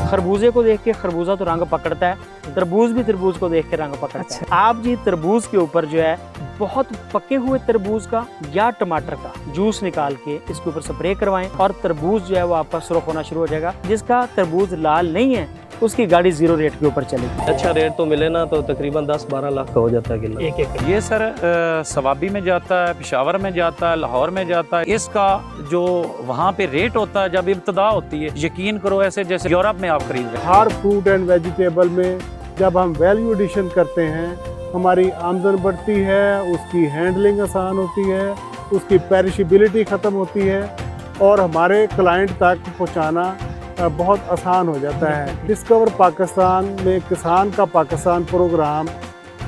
खरबूजे को देख के खरबूजा तो रंग पकड़ता है, तरबूज भी तरबूज को देख के रंग पकड़ता है। आप जी तरबूज के ऊपर जो है बहुत पके हुए तरबूज का या टमाटर का जूस निकाल के इसके ऊपर स्प्रे करवाएं और तरबूज जो है वो आपका सुर्ख होना शुरू हो जाएगा। जिसका तरबूज लाल नहीं है उसकी गाड़ी 0 रेट के ऊपर चलेगी। अच्छा रेट तो मिले ना तो तकरीबन 10-12 लाख का हो जाता है किलो। एक एकड़ ये सर सवाबी में जाता है, पेशावर में जाता है, लाहौर में जाता है। इसका जो वहाँ पे रेट होता है जब इब्तदा होती है, यकीन करो ऐसे जैसे यूरोप में आप खरीद रहे हैं। हर फ्रूट एंड वेजिटेबल में जब हम वैल्यू एडिशन करते हैं हमारी आमदन बढ़ती है, उसकी हैंडलिंग आसान होती है, उसकी पेरिशेबिलिटी ख़त्म होती है और हमारे क्लाइंट तक पहुंचाना बहुत आसान हो जाता है। डिस्कवर पाकिस्तान में किसान का पाकिस्तान प्रोग्राम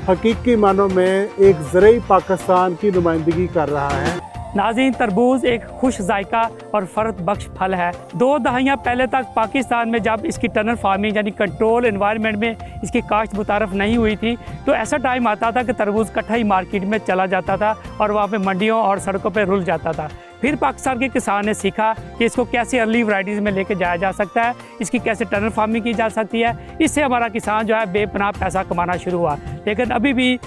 हकीकी मानों में एक ज़रूरी पाकिस्तान की नुमाइंदगी कर रहा है। नाज़रीन, तरबूज एक खुश जायका और फ़र्द बख्श फल है। 2 दहाइयाँ पहले तक पाकिस्तान में जब इसकी टनल फार्मिंग यानी कंट्रोल एनवायरनमेंट में इसकी काश्त मुतारफ़ नहीं हुई थी तो ऐसा टाइम आता था कि तरबूज कट्ठा ही मार्केट में चला जाता था और वहाँ पे मंडियों और सड़कों पे रुल जाता था। फिर पाकिस्तान के किसान ने सीखा कि इसको कैसे अर्ली वैराइटीज़ में लेके जाया जा सकता है, इसकी कैसे टनल फार्मिंग की जा सकती है। इससे हमारा किसान जो है बेपनाह पैसा कमाना शुरू हुआ। लेकिन अभी भी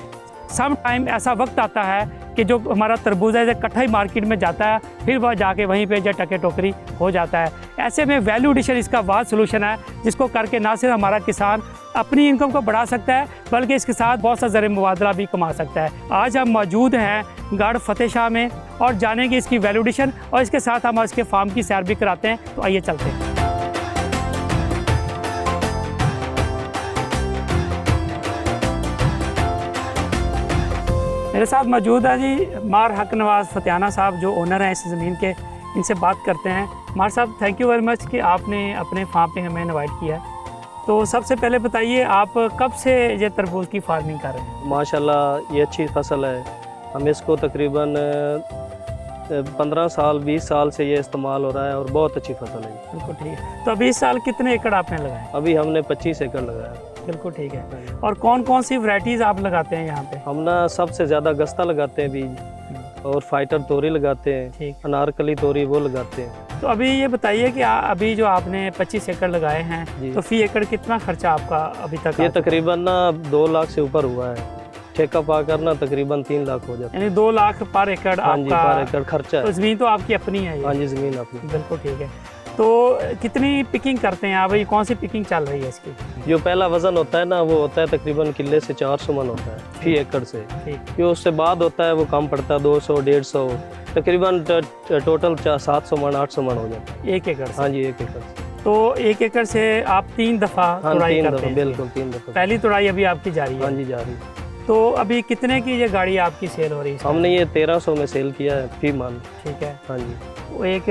सम टाइम ऐसा वक्त आता है कि जो हमारा तरबूज है कट्ठा ही मार्केट में जाता है, फिर वह जाके वहीं पे जो टके टोकरी हो जाता है। ऐसे में वैल्यू एडिशन इसका वाद सोल्यूशन है जिसको करके ना सिर्फ हमारा किसान अपनी इनकम को बढ़ा सकता है बल्कि इसके साथ बहुत सा ज़र मुबादला भी कमा सकता है। आज हम मौजूद हैं गढ़ फतेह शाह में और जानेंगे इसकी वैल्यू एडिशन और इसके साथ हम इसके फार्म की सैर भी कराते हैं। तो आइए चलते हैं। मेरे साथ मौजूद है जी मार हक नवाज़ फतियाना साहब जो ओनर हैं इस ज़मीन के। इनसे बात करते हैं। मार साहब, थैंक यू वेरी मच कि आपने अपने फार्म पे हमें इनवाइट किया है। तो सबसे पहले बताइए आप कब से ये तरबूज की फार्मिंग कर रहे हैं? माशाल्लाह ये अच्छी फसल है। हम इसको तकरीबन 15 साल 20 साल से ये इस्तेमाल हो रहा है और बहुत अच्छी फसल है। बिल्कुल ठीक है। तो अभी इस साल कितने एकड़ आपने लगाए? अभी हमने 25 एकड़ लगाया। बिल्कुल ठीक है। और कौन कौन सी वैरायटीज़ आप लगाते हैं यहाँ पे? हम ना सबसे ज़्यादा गस्ता लगाते हैं बीज और फाइटर तोरी लगाते हैं, ठीक। अनारकली तोरी वो लगाते हैं। तो अभी ये बताइए कि अभी जो आपने 25 एकड़ लगाए हैं तो फी एकड़ कितना खर्चा आपका अभी तक? ये तकरीबन ना 2 लाख से ऊपर हुआ है। ठेका पाकर ना तकरीबन 3 लाख हो जाता है। यानी 2 लाख पर एकड़ आपका पर एकड़ खर्चा है। तो ज़मीन तो आपकी अपनी है? हाँ जी, ज़मीन अपनी। बिल्कुल ठीक है। तो कितनी पिकिंग करते हैं आप? कौन सी पिकिंग चल रही है इसकी? जो पहला वजन होता है ना वो होता है तकरीबन किले से 400 मन होता है फी एकड़ से। जो उससे बाद होता है वो कम पड़ता है 200 150 तकरीबन टोटल 700 मन 800 मन हो जाता है 1 एकड़ से। हाँ जी, 1 एकड़ से। तो 1 एकड़ से आप 3 दफ़ा तुड़ाई करते हैं? बिल्कुल 3 दफ़ा। पहली तुड़ाई अभी आपकी जारी है? हाँ जी, जारी। तो अभी कितने की ये गाड़ी आपकी सेल हो रही है? हमने ये 1300 में सेल किया है फी मन। ठीक है। हाँ जी। वो एक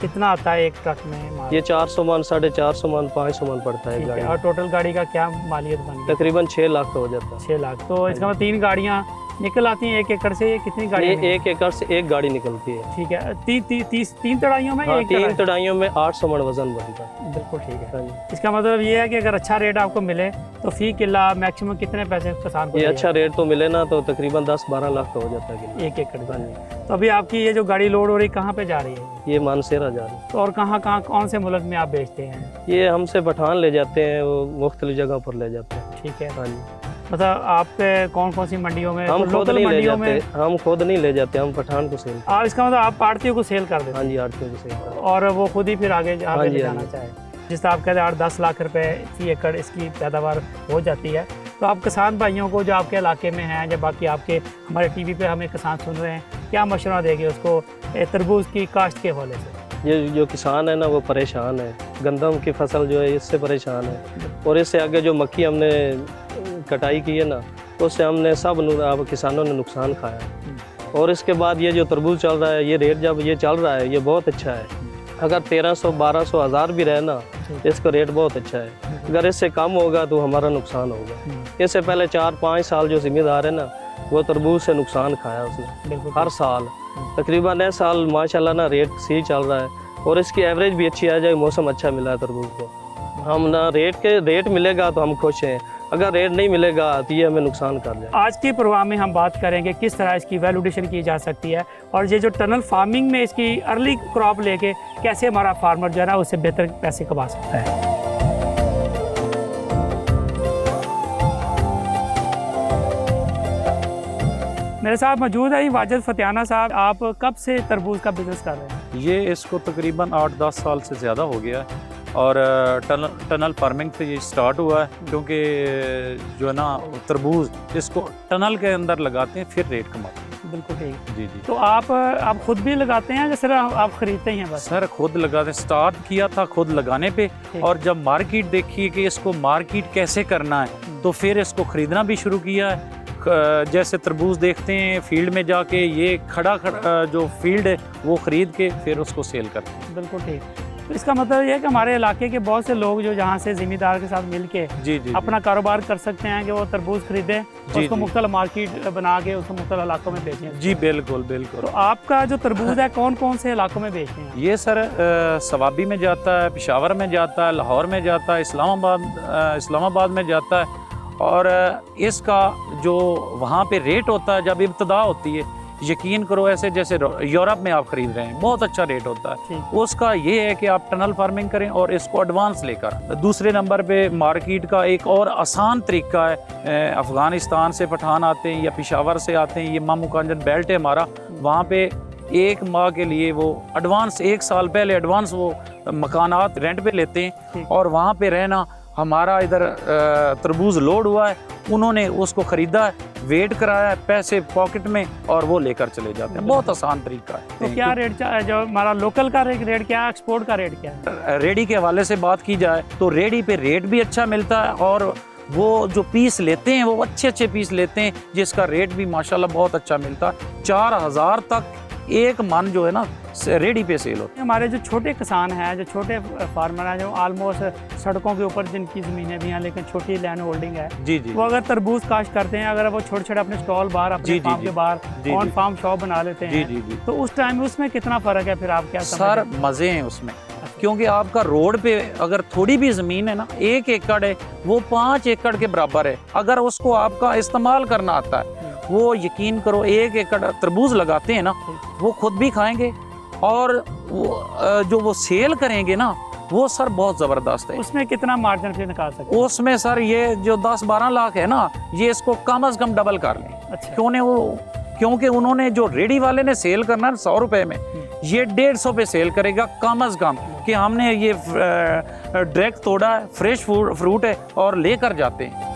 कितना आता है एक ट्रक में माल? ये 400 मन 450 मन 500 मन पड़ता है गाड़ी। और टोटल गाड़ी का क्या मालियत बन गई? तकरीबन 6 लाख का हो जाता है। 6 लाख। तो इसका मतलब 3 गाड़ियाँ निकल आती हैं 1 एकड़ से? ये कितनी गाड़ियाँ? 1 एकड़ से 1 गाड़ी निकलती है। ठीक है। 3 तड़ाइयों में? 3 तड़ाइयों में 800 मन वजन बनता है। बिल्कुल ठीक है। हाँ जी। इसका मतलब ये है कि अगर अच्छा रेट आपको मिले तो फी किला मैक्सिमम कितने पैसे किसान को? ये अच्छा रेट तो मिले ना तो तकरीबन 10-12 लाख का हो जाता है 1 एकड़ हाँ का। जी। तो अभी आपकी ये जो गाड़ी लोड हो रही कहाँ पे जा रही है? ये मानसेरा जा रही है। तो और कहाँ कौन से मुल्क में आप बेचते हैं? ये हमसे पठान ले जाते हैं, वो मुख्तलिफ जगह पर ले जाते हैं। ठीक है। हाँ जी। मतलब आप कौन कौन सी मंडियों में? हम खुद नहीं ले जाते, में हम खुद नहीं ले जाते, हम पठान को सेल। और इसका मतलब आप आड़तियों को सेल कर देते हैं? हाँ जी, आड़तियों को सेल कर। और वो खुद ही फिर आगे हाँ जी, जाना चाहे। जिस तरह आप कहते हैं 8-10 लाख रुपए फी एकड़ इसकी पैदावार हो जाती है। तो आप किसान भाइयों को जो आपके इलाके में हैं या बाकी आपके हमारे टीवी पे हमें किसान सुन रहे हैं, क्या मशवरा देंगे उसको तरबूज की काश्त के हवाले से? ये जो किसान है ना वो परेशान है। गंदम की फसल जो है इससे परेशान है और इससे आगे जो मक्की हमने कटाई की है ना उससे हमने सब किसानों ने नुकसान खाया। और इसके बाद ये जो तरबूज चल रहा है, ये रेट जब ये चल रहा है ये बहुत अच्छा है। अगर 1300 1200 1000 भी रहे ना इसका रेट बहुत अच्छा है। अगर इससे कम होगा तो हमारा नुकसान होगा। इससे पहले 4-5 साल जो जिम्मेदार है ना वो तरबूज से नुकसान खाया उसने हर साल। तकरीबन इस साल माशाल्लाह ना रेट सही चल रहा है और इसकी एवरेज भी अच्छी आ जाए। मौसम अच्छा मिला है तरबूज को। हम ना रेट मिलेगा तो हम खुश हैं, अगर रेट नहीं मिलेगा तो ये हमें नुकसान कर जाए। आज के प्रोग्राम में हम बात करेंगे किस तरह इसकी वैल्यू एडिशन की जा सकती है और ये जो टनल फार्मिंग में इसकी अर्ली क्रॉप लेके कैसे हमारा फार्मर जो है ना उससे बेहतर पैसे कमा सकता है। मेरे साथ मौजूद है वाजिद फतियाना साहब। आप कब से तरबूज का बिजनेस कर रहे हैं? ये इसको तकरीबन 8-10 साल से ज़्यादा हो गया है और टनल फार्मिंग से ये स्टार्ट हुआ है, क्योंकि जो है ना तरबूज इसको टनल के अंदर लगाते हैं फिर रेट कमाते हैं। बिल्कुल ठीक। जी जी। तो आप खुद भी लगाते हैं या सिर्फ आप खरीदते ही हैं बस? सर खुद लगाते, स्टार्ट किया था खुद लगाने पे, और जब मार्केट देखी कि इसको मार्केट कैसे करना है तो फिर इसको ख़रीदना भी शुरू किया है। जैसे तरबूज देखते हैं फील्ड में जाके, ये खड़ा जो फील्ड है वो ख़रीद के फिर उसको सेल करते हैं। बिल्कुल ठीक। तो इसका मतलब ये है कि हमारे इलाके के बहुत से लोग जो जहाँ से ज़मींदार के साथ मिल के जी जी अपना कारोबार कर सकते हैं कि वो तरबूज खरीदें, उसको जी। मुख्तलिफ मार्केट बना के उसको मुख्तलिफ इलाकों में बेचें। जी बिल्कुल बिल्कुल। तो आपका जो तरबूज है कौन कौन से इलाकों में बेचते हैं? ये सर सवाबी में जाता है, पेशावर में जाता है, लाहौर में जाता है, इस्लामाबाद में जाता है। और इसका जो वहाँ पे रेट होता है जब इब्तदा होती है, यकीन करो ऐसे जैसे यूरोप में आप ख़रीद रहे हैं, बहुत अच्छा रेट होता है। उसका ये है कि आप टनल फार्मिंग करें और इसको एडवांस लेकर। दूसरे नंबर पे मार्केट का एक और आसान तरीका है, अफ़गानिस्तान से पठान आते हैं या पेशावर से आते हैं, ये मामू कांजन बेल्ट है हमारा, वहाँ पे 1 माह के लिए वो एडवांस 1 साल पहले एडवांस वो मकानात रेंट पे लेते हैं और वहाँ पे रहना। हमारा इधर तरबूज लोड हुआ है, उन्होंने उसको ख़रीदा है, वेट कराया है, पैसे पॉकेट में और वो लेकर चले जाते हैं। बहुत आसान तरीका है। तो क्या रेट जो हमारा लोकल का रेट क्या है, एक्सपोर्ट का रेट क्या है? रेडी के हवाले से बात की जाए तो रेडी पे रेट भी अच्छा मिलता है और वो जो पीस लेते हैं वो अच्छे पीस लेते हैं, जिसका रेट भी माशाल्लाह बहुत अच्छा मिलता है। 4000 तक एक मन जो है ना रेडी पे सेल होता है। हमारे जो छोटे किसान हैं, जो छोटे फार्मर हैं, जो ऑलमोस्ट सड़कों के ऊपर जिनकी ज़मीनें भी हैं लेकिन छोटी लैंड होल्डिंग है, जी जी, वो अगर तरबूज काश्त करते हैं, अगर वो छोटे अपने स्टॉल बाहर अपने फार्म के बाहर ऑन फार्म शॉप बना लेते हैं, जी जी, तो उस टाइम में उसमें कितना फ़र्क है? फिर आप क्या सर मज़े हैं उसमें, क्योंकि आपका रोड पे अगर थोड़ी भी ज़मीन है ना, 1 एकड़ है, वो 5 एकड़ के बराबर है। अगर उसको आपका इस्तेमाल करना आता है, वो यकीन करो 1 एकड़ तरबूज लगाते हैं ना, वो खुद भी खाएंगे और जो वो सेल करेंगे ना, वो सर बहुत ज़बरदस्त है। उसमें कितना मार्जिन फिर निकाल सकते हैं? उसमें सर ये जो 10-12 लाख है ना, ये इसको कम अज़ कम डबल कर लें। अच्छा। क्योंकि उन्होंने जो रेडी वाले ने सेल करना है 100 रुपये में, ये 150 पे सेल करेगा कम अज़ कम, कि हमने ये डायरेक्ट तोड़ा है, फ्रेश फ्रूट है और लेकर जाते हैं।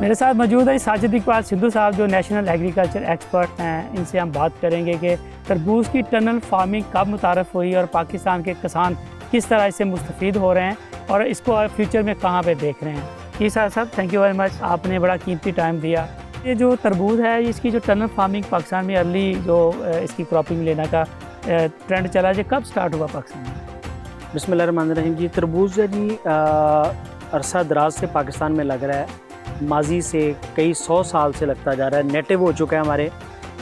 मेरे साथ मौजूद है साजिद इकबाल सिद्धू साहब, जो नेशनल एग्रीकल्चर एक्सपर्ट हैं। इनसे हम बात करेंगे कि तरबूज की टनल फार्मिंग कब मुतारफ़ हुई और पाकिस्तान के किसान किस तरह इससे मुस्तफ़ीद हो रहे हैं और इसको फ्यूचर में कहाँ पे देख रहे हैं। जी साहब, थैंक यू वेरी मच, आपने बड़ा कीमती टाइम दिया। ये जो तरबूज है, इसकी जो टनल फार्मिंग पाकिस्तान में अर्ली जो इसकी क्रॉपिंग लेने का ट्रेंड चला, ये कब स्टार्ट हुआ पाकिस्तान में? बिस्मिल्लाहिर्रहमानिर्रहीम। जी तरबूज है जी अरसा दराज से पाकिस्तान में लग रहा है, माजी से कई 100 साल से लगता जा रहा है, नेटिव हो चुका है हमारे।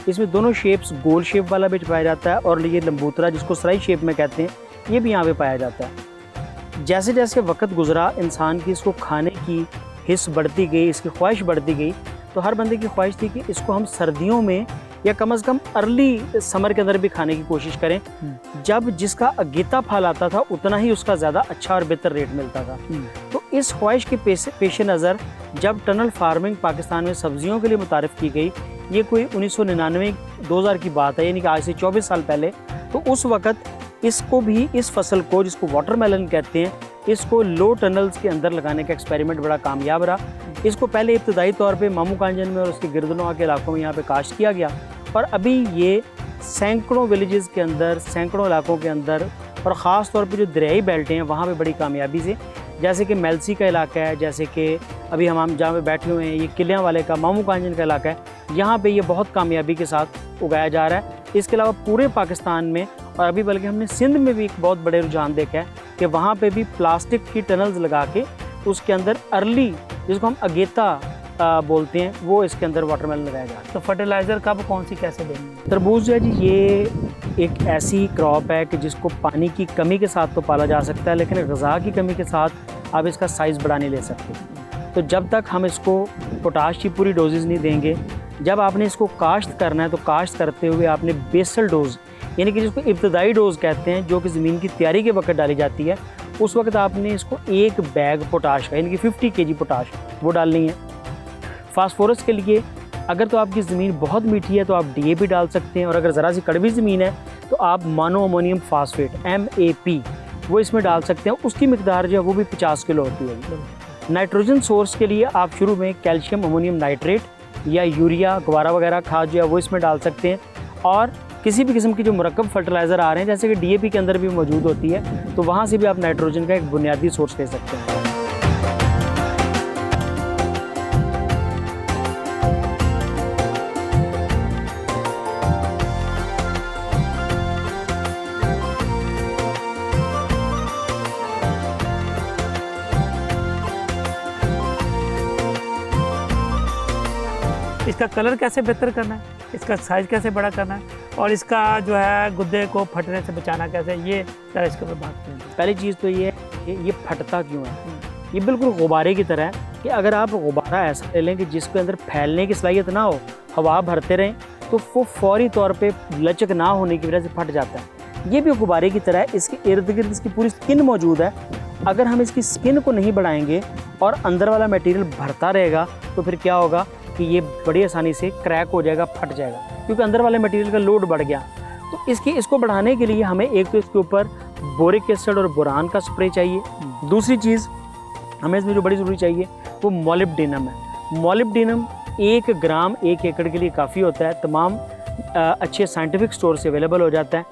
इसमें दोनों शेप्स, गोल शेप वाला भी पाया जाता है और ये लंबूतरा जिसको सराई शेप में कहते हैं, ये भी यहाँ पे पाया जाता है। जैसे जैसे वक्त गुजरा, इंसान की इसको खाने की हिस्स बढ़ती गई, इसकी ख्वाहिश बढ़ती गई, तो हर बंदे की ख्वाहिश थी कि इसको हम सर्दियों में या कम अज़ कम अर्ली समर के अंदर भी खाने की कोशिश करें, जब जिसका अगेता फल आता था उतना ही उसका ज़्यादा अच्छा और बेहतर रेट मिलता था। तो इस ख्वाहिश के पेश नज़र जब टनल फार्मिंग पाकिस्तान में सब्जियों के लिए मुतारिफ़ की गई, ये कोई 1999-2000 की बात है, यानी कि आज से 24 साल पहले, तो उस वक़्त इसको भी, इस फसल को जिसको वाटरमेलन कहते हैं, इसको लो टनल्स के अंदर लगाने का एक्सपेरिमेंट बड़ा कामयाब रहा। इसको पहले इब्तदाई तौर पे मामू कांजन में और उसके गिरदनों के इलाकों में यहाँ पे काश्त किया गया, और अभी ये सैकड़ों विलेजेस के अंदर, सैकड़ों इलाकों के अंदर, और ख़ास तौर पे जो दरियाई बेल्टें हैं वहाँ पे बड़ी कामयाबी से, जैसे कि मेलसी का इलाका है, जैसे कि अभी हम जहाँ पे बैठे हुए हैं, ये किलियाँ वाले का मामू कांजन का इलाका है, यहाँ पे ये बहुत कामयाबी के साथ उगाया जा रहा है। इसके अलावा पूरे पाकिस्तान में, और अभी बल्कि हमने सिंध में भी एक बहुत बड़े रुझान देखा है कि वहाँ पे भी प्लास्टिक की टनल्स लगा के उसके अंदर अर्ली, जिसको हम अगेता बोलते हैं, वो इसके अंदर वाटरमेलन लगाया जा रहा है। तो फर्टिलाइज़र कब कौन सी कैसे देंगे? तरबूज जो है जी, ये एक ऐसी क्रॉप है कि जिसको पानी की कमी के साथ तो पाला जा सकता है, लेकिन ग़िज़ा की कमी के साथ आप इसका साइज़ बढ़ा नहीं ले सकते। तो जब तक हम इसको पोटाश की पूरी डोजेज़ नहीं देंगे, जब आपने इसको काश्त करना है तो काश्त करते हुए आपने बेसल डोज, यानी कि जिसको इब्तदाई डोज कहते हैं, जो कि ज़मीन की तैयारी के वक्त डाली जाती है, उस वक्त आपने इसको 1 बैग पोटाश का यानी कि 50 kg पोटाश वो डालनी है। फास्फोरस के लिए अगर तो आपकी ज़मीन बहुत मीठी है तो आप DAP डाल सकते हैं, और अगर ज़रा सी कड़वी ज़मीन है तो आप मोनो अमोनियम फास्फेट MAP वो इसमें डाल सकते हैं। उसकी मिकदार जो है वो भी 50 किलो होती है। नाइट्रोजन सोर्स के लिए आप शुरू में कैल्शियम अमोनियम नाइट्रेट या यूरिया गवारा वगैरह खाद जो है वो इसमें डाल सकते हैं, और किसी भी किस्म की जो मुरक्कब फर्टिलाइज़र आ रहे हैं जैसे कि DAP के अंदर भी मौजूद होती है, तो वहाँ से भी आप नाइट्रोजन का एक बुनियादी सोर्स ले सकते हैं। इसका कलर कैसे बेहतर करना है, इसका साइज़ कैसे बड़ा करना है, और इसका जो है गुद्दे को फटने से बचाना कैसे, ये जरा इसके ऊपर बात करें। पहली चीज़ तो ये है कि ये फटता क्यों है। ये बिल्कुल गुब्बारे की तरह है कि अगर आप गुब्बारा ऐसा ले लें कि जिसके अंदर फैलने की सलाहियत ना हो, हवा भरते रहें, तो वो फौरी तौर पे लचक ना होने की वजह से फट जाता है। ये भी गुब्बारे की तरह है, इसके इर्द गिर्द इसकी पूरी स्किन मौजूद है। अगर हम इसकी स्किन को नहीं बढ़ाएंगे और अंदर वाला मटेरियल भरता रहेगा तो फिर क्या होगा कि ये बड़ी आसानी से क्रैक हो जाएगा, फट जाएगा, क्योंकि अंदर वाले मटेरियल का लोड बढ़ गया। तो इसको बढ़ाने के लिए हमें एक तो इसके ऊपर बोरिक एसिड और बोरान का स्प्रे चाहिए। दूसरी चीज़ हमें इसमें जो बड़ी ज़रूरी चाहिए वो मोलिब्डेनम है। मोलिब्डेनम 1 ग्राम 1 एकड़ के लिए काफ़ी होता है, तमाम अच्छे साइंटिफिक स्टोर से अवेलेबल हो जाता है।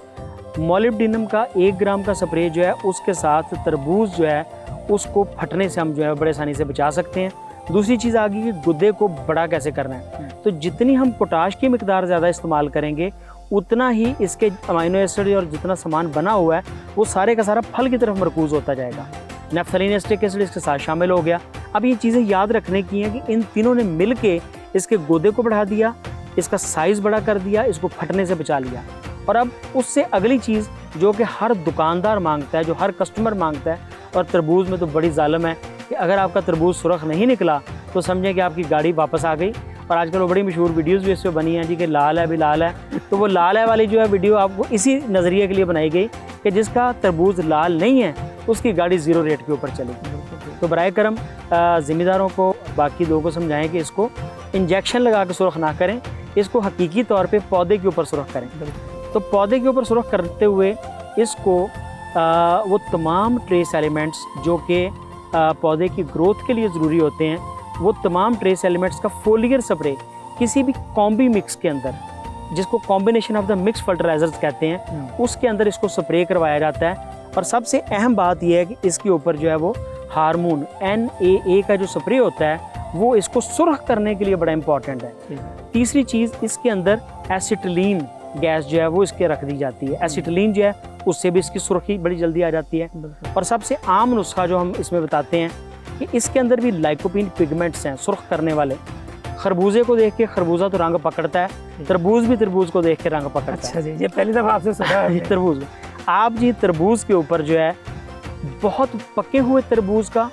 मोलिब्डेनम का 1 ग्राम का स्प्रे जो है उसके साथ तरबूज जो है उसको फटने से हम जो है बड़े आसानी से बचा सकते हैं। दूसरी चीज़ आ गई कि गुद्दे को बड़ा कैसे करना है। तो जितनी हम पोटाश की मिकदार ज़्यादा इस्तेमाल करेंगे उतना ही इसके अमीनो एसिड और जितना सामान बना हुआ है वो सारे का सारा फल की तरफ मरकूज़ होता जाएगा। नेफ्थलीन एसिटिक एसिड इसके साथ शामिल हो गया। अब ये चीज़ें याद रखने की हैं कि इन तीनों ने मिल के इसके गुद्दे को बढ़ा दिया, इसका साइज़ बड़ा कर दिया, इसको फटने से बचा लिया। और अब उससे अगली चीज़ जो कि हर दुकानदार मांगता है, जो हर कस्टमर मांगता है, और तरबूज में तो बड़ी जालिम है कि अगर आपका तरबूज सुरख नहीं निकला तो समझें कि आपकी गाड़ी वापस आ गई। और आजकल वो बड़ी मशहूर वीडियोस भी इससे बनी हैं जी कि लाल है भी लाल है, तो वो लाल है वाली जो है वीडियो आपको इसी नज़रिए के लिए बनाई गई कि जिसका तरबूज लाल नहीं है उसकी गाड़ी 0 रेट के ऊपर चलेगी। तो बराए करम ज़िम्मेदारों को बाकी लोगों को समझाएं कि इसको इंजेक्शन लगा के सुरख ना करें, इसको हकीकी तौर पर पौधे के ऊपर सुरख करें। तो पौधे के ऊपर सुरख करते हुए इसको वो तमाम ट्रेस एलिमेंट्स जो कि पौधे की ग्रोथ के लिए ज़रूरी होते हैं, वो तमाम ट्रेस एलिमेंट्स का फोलियर स्प्रे किसी भी कॉम्बी मिक्स के अंदर, जिसको combination of the mix fertilisers कहते हैं, उसके अंदर इसको स्प्रे करवाया जाता है। और सबसे अहम बात यह है कि इसके ऊपर जो है वो हार्मोन NAA का जो स्प्रे होता है वो इसको सुर्ख करने के लिए बड़ा इंपॉर्टेंट है। तीसरी चीज़, इसके अंदर एसिटिलीन गैस जो है वो इसके रख दी जाती है। एसिटिलीन जो है उससे भी इसकी सुर्खी बड़ी जल्दी आ जाती है। और सबसे आम नुस्खा जो हम इसमें बताते हैं कि इसके अंदर भी लाइकोपीन पिगमेंट्स हैं सुर्ख करने वाले। खरबूजे को देख के खरबूजा तो रंग पकड़ता है, तरबूज भी तरबूज को देख के रंग पकड़ता है। अच्छा जी, ये पहली दफ़ा आपसे सुना है। तरबूज आप जी तरबूज के ऊपर जो है बहुत पके हुए तरबूज का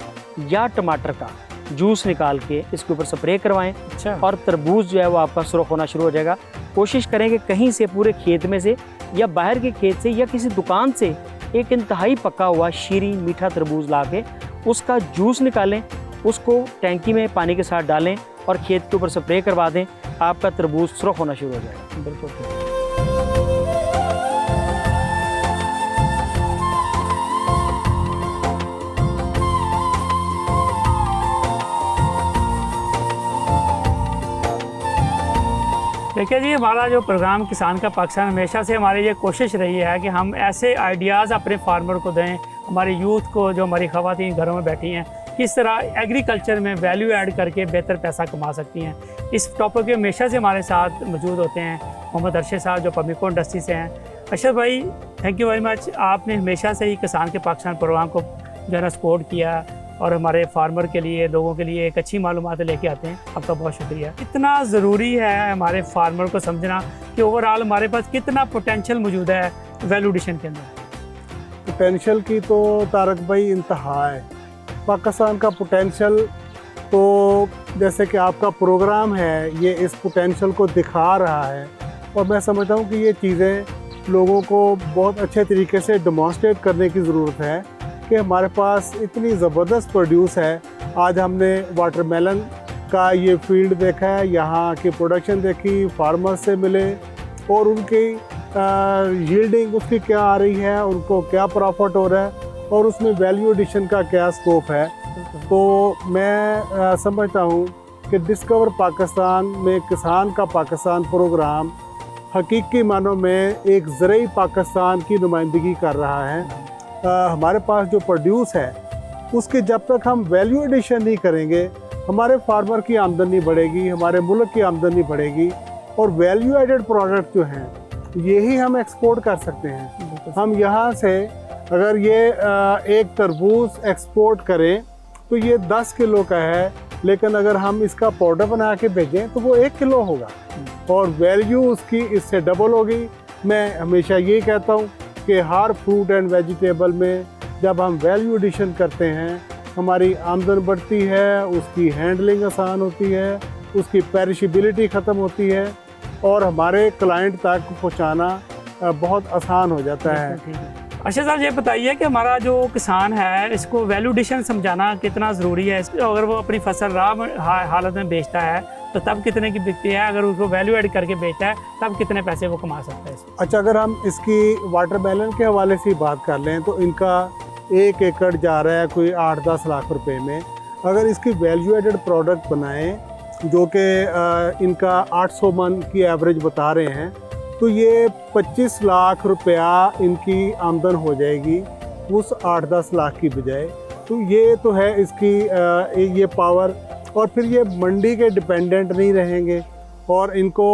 या टमाटर का जूस निकाल के इसके ऊपर स्प्रे करवाएं। अच्छा। और तरबूज जो है वो आपका सुर्ख होना शुरू हो जाएगा। कोशिश करें कि कहीं से पूरे खेत में से या बाहर के खेत से या किसी दुकान से एक इंतहाई पका हुआ शीरी मीठा तरबूज ला के उसका जूस निकालें, उसको टैंकी में पानी के साथ डालें और खेत के ऊपर स्प्रे करवा दें। आपका तरबूज सुर्ख होना शुरू हो जाएगा। बिल्कुल। देखिए जी, हमारा जो प्रोग्राम किसान का पाकिस्तान, हमेशा से हमारी ये कोशिश रही है कि हम ऐसे आइडियाज़ अपने फार्मर को दें, हमारे यूथ को, जो हमारी ख़वातीन घरों में बैठी हैं, किस तरह एग्रीकल्चर में वैल्यू ऐड करके बेहतर पैसा कमा सकती हैं। इस टॉपिक पे हमेशा से हमारे साथ मौजूद होते हैं मोहम्मद अरशद साहब जो पमिको इंडस्ट्री से हैं। अरशद भाई, थैंक यू वेरी मच। आपने हमेशा से ही किसान के पाकिस्तान प्रोग्राम को जो है ना सपोर्ट किया और हमारे फार्मर के लिए, लोगों के लिए एक अच्छी मालूमात लेके आते हैं। आपका बहुत शुक्रिया। कितना ज़रूरी है हमारे फार्मर को समझना कि ओवरऑल हमारे पास कितना पोटेंशियल मौजूद है वैल्यू एडिशन के अंदर। पोटेंशियल की तो तारक भाई इंतहा है। पाकिस्तान का पोटेंशियल तो जैसे कि आपका प्रोग्राम है ये इस पोटेंशियल को दिखा रहा है, और मैं समझता हूँ कि ये चीज़ें लोगों को बहुत अच्छे तरीके से डेमोंस्ट्रेट करने की ज़रूरत है कि हमारे पास इतनी ज़बरदस्त प्रोड्यूस है। आज हमने वाटरमेलन का ये फील्ड देखा है, यहाँ की प्रोडक्शन देखी, फार्मर से मिले और उनकी यील्डिंग उसकी क्या आ रही है, उनको क्या प्रॉफिट हो रहा है और उसमें वैल्यू एडिशन का क्या स्कोप है। तो मैं समझता हूँ कि डिस्कवर पाकिस्तान में किसान का पाकिस्तान प्रोग्राम हकीकी मानों में एक ज़रूरी पाकिस्तान की नुमाइंदगी कर रहा है। हमारे पास जो प्रोड्यूस है उसके जब तक हम वैल्यू एडिशन नहीं करेंगे, हमारे फार्मर की आमदनी बढ़ेगी, हमारे मुल्क की आमदनी बढ़ेगी और वैल्यू एडेड प्रोडक्ट जो हैं यही हम एक्सपोर्ट कर सकते हैं। हम यहाँ से अगर ये एक तरबूज एक्सपोर्ट करें तो ये 10 किलो का है, लेकिन अगर हम इसका पाउडर बना के भेजें तो वो 1 किलो होगा और वैल्यू उसकी इससे डबल होगी। मैं हमेशा ये कहता हूँ कि हर फ्रूट एंड वेजिटेबल में जब हम वैल्यू एडिशन करते हैं हमारी आमदन बढ़ती है, उसकी हैंडलिंग आसान होती है, उसकी पेरिशेबिलिटी ख़त्म होती है और हमारे क्लाइंट तक पहुँचाना बहुत आसान हो जाता है। अच्छा साहब, ये बताइए कि हमारा जो किसान है इसको वैल्यू एडिशन समझाना कितना ज़रूरी है। अगर वो अपनी फसल हालत में बेचता है तो तब कितने की बिकती है, अगर उसको वैल्यू एड करके बेचता है तब कितने पैसे वो कमा सकता है। अच्छा, अगर हम इसकी वाटरमेलन के हवाले से बात कर लें तो इनका 1 एकड़ जा रहा है कोई 8-10 लाख रुपए में। अगर इसकी वैल्यू एडेड प्रोडक्ट बनाएं जो कि इनका 800 मन की एवरेज बता रहे हैं तो ये 25 लाख रुपया इनकी आमदन हो जाएगी उस 8-10 लाख की बजाय। तो ये तो है इसकी ये पावर। और फिर ये मंडी के डिपेंडेंट नहीं रहेंगे और इनको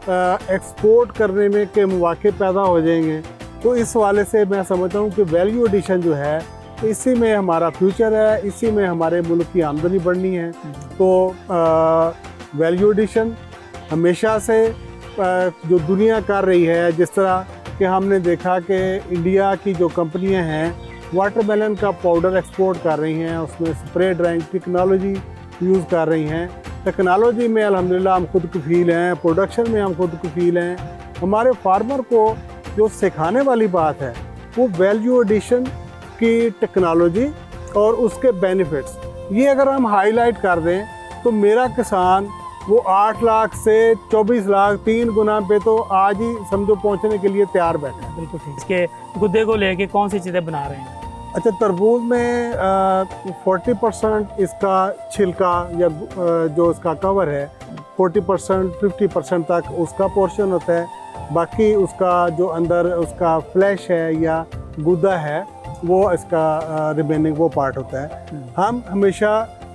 एक्सपोर्ट करने में के मौके पैदा हो जाएंगे। तो इस वाले से मैं समझता हूँ कि वैल्यू एडिशन जो है इसी में हमारा फ्यूचर है, इसी में हमारे मुल्क की आमदनी बढ़नी है। तो वैल्यू एडिशन हमेशा से जो दुनिया कर रही है, जिस तरह कि हमने देखा कि इंडिया की जो कंपनियां हैं वाटरमेलन का पाउडर एक्सपोर्ट कर रही हैं, उसमें स्प्रे ड्राइंग टेक्नोलॉजी यूज़ कर रही हैं। टेक्नोलॉजी में अल्हम्दुलिल्लाह हम खुद कफील हैं, प्रोडक्शन में हम खुद कफील हैं। हमारे फार्मर को जो सिखाने वाली बात है वो वैल्यू एडिशन की टेक्नोलॉजी और उसके बेनिफिट्स, ये अगर हम हाईलाइट कर दें तो मेरा किसान वो 8 लाख से 24 लाख 3 गुना पे तो आज ही समझो पहुंचने के लिए तैयार बैठा है। बिल्कुल ठीक। इसके गुद्दे को लेके कौन सी चीज़ें बना रहे हैं? अच्छा, तरबूज में 40% इसका छिलका या जो इसका कवर है 40% 50% तक उसका पोर्शन होता है। बाकी उसका जो अंदर उसका फ्लैश है या गुद्दा है वो इसका रिमेनिंग वो पार्ट होता है। हम हमेशा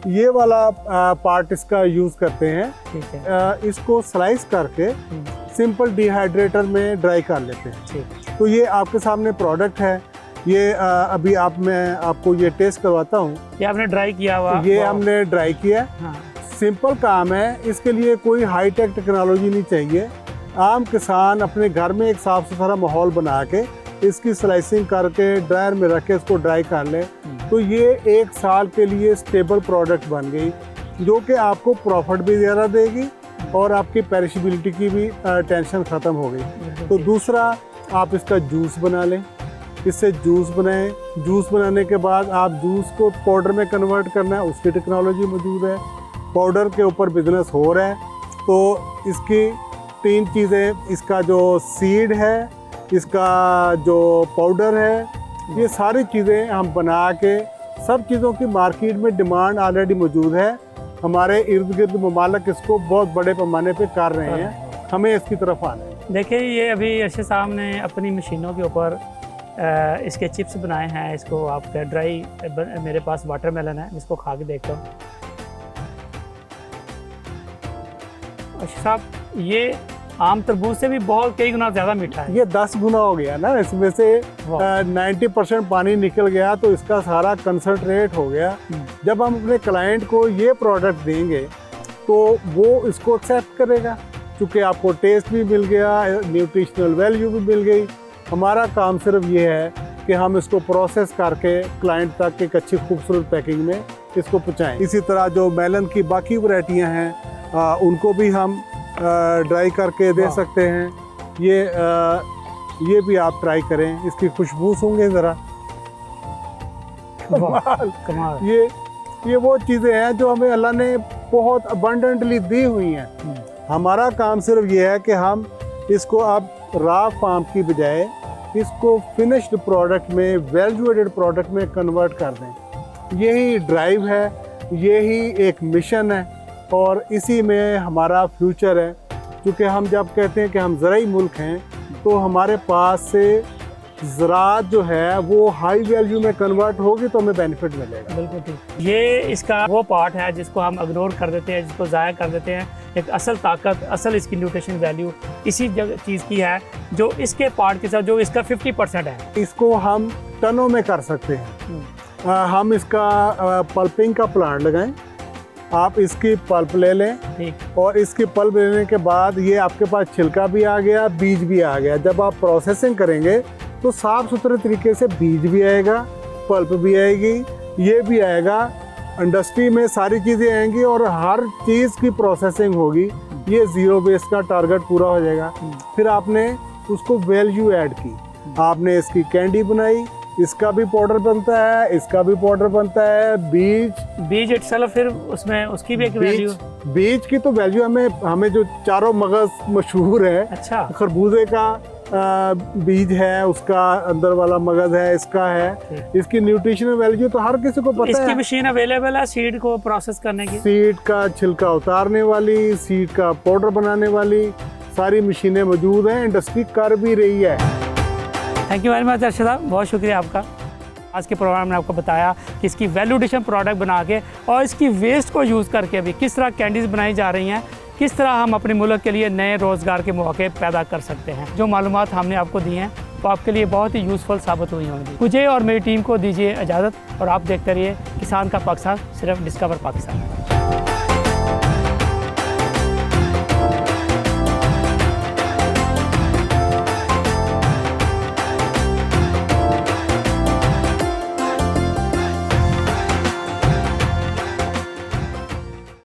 ये वाला पार्ट इसका यूज़ करते हैं। ठीक है। इसको स्लाइस करके सिंपल डिहाइड्रेटर में ड्राई कर लेते हैं। ठीक। तो ये आपके सामने प्रोडक्ट है। ये अभी मैं आपको ये टेस्ट करवाता हूँ। ये आपने ड्राई किया हुआ? ये हमने ड्राई किया है। हाँ। सिंपल काम है, इसके लिए कोई हाईटेक टेक्नोलॉजी नहीं चाहिए। आम किसान अपने घर में एक साफ़ सुथरा माहौल बना के इसकी स्लाइसिंग करके ड्रायर में रख के इसको ड्राई कर ले तो ये 1 साल के लिए स्टेबल प्रोडक्ट बन गई, जो कि आपको प्रॉफिट भी ज़्यादा देगी और आपकी पेरिशेबिलिटी की भी टेंशन ख़त्म हो गई। तो दूसरा, आप इसका जूस बना लें, इससे जूस बनाएं। जूस बनाने के बाद आप जूस को पाउडर में कन्वर्ट करना है, उसकी टेक्नोलॉजी मौजूद है। पाउडर के ऊपर बिजनेस हो रहा है। तो इसकी 3 चीज़ें, इसका जो सीड है, इसका जो पाउडर है, ये सारी चीज़ें हम बना के सब चीज़ों की मार्केट में डिमांड ऑलरेडी मौजूद है। हमारे इर्द गिर्द ममालिक इसको बहुत बड़े पैमाने पे कर रहे हैं, हमें इसकी तरफ आना है। देखिए, ये अभी अर्शद साहब ने अपनी मशीनों के ऊपर इसके चिप्स बनाए हैं। इसको आप ड्राई, मेरे पास वाटरमेलन है, इसको खा के देखता हूँ। अर्शद साहब, ये आम तरबूज से भी बहुत कई गुना ज़्यादा मीठा है। ये 10 गुना हो गया ना, इसमें से 90% पानी निकल गया तो इसका सारा कंसंट्रेट हो गया। जब हम अपने क्लाइंट को ये प्रोडक्ट देंगे तो वो इसको एक्सेप्ट करेगा, क्योंकि आपको टेस्ट भी मिल गया, न्यूट्रिशनल वैल्यू भी मिल गई। हमारा काम सिर्फ ये है कि हम इसको प्रोसेस करके क्लाइंट तक एक अच्छी खूबसूरत पैकिंग में इसको पहुँचाएँ। इसी तरह जो मेलन की बाकी वैरायटियाँ हैं उनको भी हम ड्राई करके दे सकते हैं। ये भी आप ट्राई करें, इसकी खुशबू सूंघें ज़रा। कमाल। कमाल। ये वो चीज़ें हैं जो हमें अल्लाह ने बहुत अबंडेंटली दी हुई हैं। हमारा काम सिर्फ ये है कि हम इसको अब रॉ फार्म की बजाय इसको फिनिश्ड प्रोडक्ट में, वैल्यू एडेड प्रोडक्ट में कन्वर्ट कर दें। यही ड्राइव है, यही एक मिशन है और इसी में हमारा फ्यूचर है। क्योंकि हम जब कहते हैं कि हम ज़राई मुल्क हैं तो हमारे पास से ज़राअत जो है वो हाई वैल्यू में कन्वर्ट होगी तो हमें बेनिफिट मिलेगा। बिल्कुल ठीक। ये इसका वो पार्ट है जिसको हम इग्नोर कर देते हैं, जिसको ज़ाया कर देते हैं। एक असल ताकत, असल इसकी न्यूट्रिशन वैल्यू इसी चीज़ की है जो इसके पार्ट के साथ जो इसका 50% है। इसको हम टनों में कर सकते हैं। हम इसका पल्पिंग का प्लांट लगाएं, आप इसकी पल्प ले लें ठीक। और इसकी पल्प लेने के बाद ये आपके पास छिलका भी आ गया, बीज भी आ गया। जब आप प्रोसेसिंग करेंगे तो साफ़ सुथरे तरीके से बीज भी आएगा, पल्प भी आएगी, ये भी आएगा। इंडस्ट्री में सारी चीज़ें आएंगी और हर चीज़ की प्रोसेसिंग होगी। ये ज़ीरो वेस्ट का टारगेट पूरा हो जाएगा। फिर आपने उसको वैल्यू ऐड की, आपने इसकी कैंडी बनाई, इसका भी पाउडर बनता है, इसका भी पाउडर बनता है। बीज इटसेल्फ फिर उसमें उसकी भी एक वैल्यू। बीज की तो वैल्यू हमें जो चारों मगज मशहूर है। अच्छा। खरबूजे का बीज है, उसका अंदर वाला मगज है, इसका है। इसकी न्यूट्रिशनल वैल्यू तो हर किसी को पता इसकी है। मशीन अवेलेबल है सीड को प्रोसेस करने की? सीड का छिलका उतारने वाली, सीड का पाउडर बनाने वाली सारी मशीनें मौजूद हैं। इंडस्ट्री कर भी रही है। Thank you very much Arshad साहब, बहुत शुक्रिया आपका। आज के प्रोग्राम में आपको बताया कि इसकी वैल्यू एडिशन प्रोडक्ट बना के और इसकी वेस्ट को यूज़ करके भी किस तरह कैंडीज़ बनाई जा रही हैं, किस तरह हम अपने मुल्क के लिए नए रोज़गार के मौके पैदा कर सकते हैं। जो मालूमात हमने आपको दी हैं वो आपके लिए बहुत ही यूज़फुल साबित हुई होंगी। मुझे और मेरी टीम को दीजिए इजाज़त और आप देखते रहिए किसान का पाकिस्तान, सिर्फ डिस्कवर पाकिस्तान।